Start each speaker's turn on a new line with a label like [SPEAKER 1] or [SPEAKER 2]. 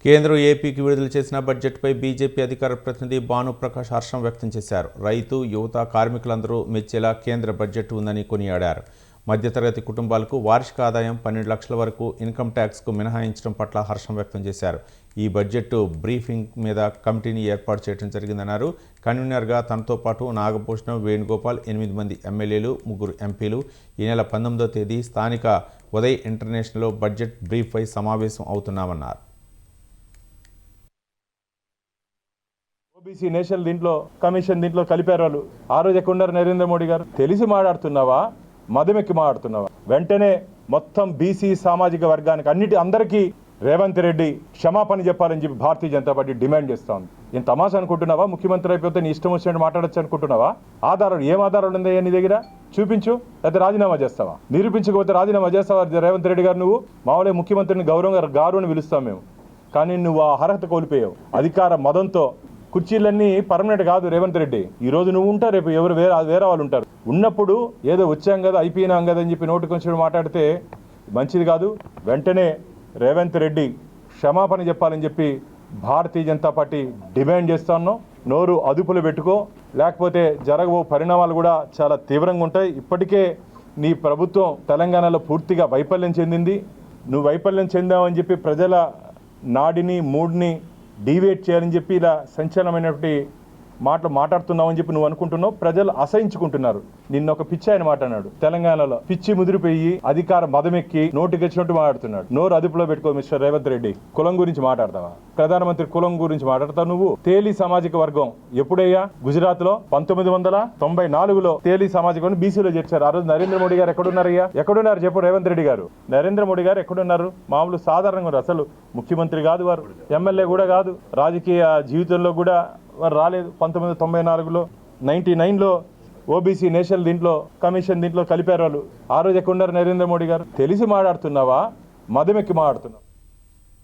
[SPEAKER 1] కేంద్రం ఏపీకి విడుదల చేసిన బడ్జెట్పై బీజేపీ అధికార ప్రతినిధి భానుప్రకాష్ హర్షం వ్యక్తం చేశారు. రైతు, యువత, కార్మికులందరూ మెచ్చేలా కేంద్ర బడ్జెట్ ఉందని కొనియాడారు. మధ్యతరగతి కుటుంబాలకు వార్షిక ఆదాయం 12 లక్షల వరకు ఇన్కమ్ ట్యాక్స్కు మినహాయించడం పట్ల హర్షం వ్యక్తం చేశారు. ఈ బడ్జెట్ బ్రీఫింగ్ మీద కమిటీని ఏర్పాటు చేయడం జరిగిందన్నారు. కన్వీనర్గా తనతో పాటు నాగభూషణం, వేణుగోపాల్, 8 మంది ఎమ్మెల్యేలు, 3 ఎంపీలు ఈ నెల 19వ తేదీ స్థానిక ఉదయ్ ఇంటర్నేషనల్లో బడ్జెట్ బ్రీఫ్పై సమావేశం అవుతున్నామన్నారు.
[SPEAKER 2] ఓబీసీ నేషనల్ కమిషన్ దీంట్లో కలిపారు వాళ్ళు. ఆ రోజు ఎక్కడున్నారు నరేంద్ర మోడీ గారు? తెలిసి మాట్లాడుతున్నావా, మదమెక్కి మాట్లాడుతున్నావా? వెంటనే మొత్తం బీసీ సామాజిక వర్గానికి అందరికీ రేవంత్ రెడ్డి క్షమాపణ చెప్పాలని చెప్పి భారతీయ జనతా పార్టీ డిమాండ్ చేస్తా ఉంది. ఏం తమాషా అనుకుంటున్నావా? ముఖ్యమంత్రి అయిపోతే నీ ఇష్టం వచ్చినట్టు మాట్లాడచ్చు అనుకుంటున్నావా? ఆధారాలు ఏం ఆధారాలు ఉన్నాయా నీ దగ్గర? చూపించు, అయితే రాజీనామా చేస్తావా? నిరూపించకపోతే రాజీనామా చేస్తావా రేవంత్ రెడ్డి గారు? నువ్వు మామూలే ముఖ్యమంత్రిని గౌరవంగా గారు అని పిలుస్తాం మేము, కానీ నువ్వు ఆ అర్హత కోల్పోయావు. అధికార మదంతో కుర్చీలన్నీ పర్మనెంట్ కాదు రేవంత్ రెడ్డి. ఈ రోజు నువ్వు ఉంటారు, రేపు ఎవరు వేరే వాళ్ళు ఉంటారు. ఉన్నప్పుడు ఏదో వచ్చాం కదా, అయిపోయినాం కదా అని చెప్పి నోటికి వచ్చి మాట్లాడితే మంచిది కాదు. వెంటనే రేవంత్ రెడ్డి క్షమాపణ చెప్పాలని చెప్పి భారతీయ జనతా పార్టీ డిమాండ్ చేస్తున్నాం. నోరు అదుపులో పెట్టుకో, లేకపోతే జరగబో పరిణామాలు కూడా చాలా తీవ్రంగా ఉంటాయి. ఇప్పటికే నీ ప్రభుత్వం తెలంగాణలో పూర్తిగా వైఫల్యం చెందింది. నువ్వు వైఫల్యం చెందావని చెప్పి ప్రజల నాడిని మూడ్ని డీవేట్ చేయాలని చెప్పి ఇలా సంచలనమైనటువంటి మాటలు మాట్లాడుతున్నావని చెప్పి నువ్వు అనుకుంటున్నావు. ప్రజలు అసహించుకుంటున్నారు. నిన్న ఒక పిచ్చి ఆయన మాట్లాడాడు. తెలంగాణలో పిచ్చి ముదిరిపోయి అధికార మదమెక్కి నోటికి వచ్చినట్టు మాట్లాడుతున్నాడు. నోరు అదుపులో పెట్టుకో మిస్టర్ రేవంత్ రెడ్డి. కులం గురించి మాట్లాడతావా? ప్రధానమంత్రి కులం గురించి మాట్లాడతావు నువ్వు? తేలి సామాజిక వర్గం ఎప్పుడయ్యా? గుజరాత్ లో 1994లో తేలి సామాజిక వర్గం బీసీలో చేర్చారు. ఆ రోజు నరేంద్ర మోడీ గారు ఎక్కడున్నారయ్యా? ఎక్కడున్నారు చెప్పు రేవంత్ రెడ్డి గారు? నరేంద్ర మోడీ గారు ఎక్కడున్నారు? మామూలు సాధారణంగా అసలు ముఖ్యమంత్రి కాదు వారు, ఎమ్మెల్యే కూడా కాదు, రాజకీయ జీవితంలో కూడా వారు రాలేదు. 1994లో 99లో ఓబీసీ నేషనల్ కమిషన్ కలిపారు వాళ్ళు. ఆ రోజు ఎక్కడున్నారు నరేంద్ర మోడీ గారు? తెలిసి మాట్లాడుతున్నావా, మదమెక్కి మాట్లాడుతున్నావా?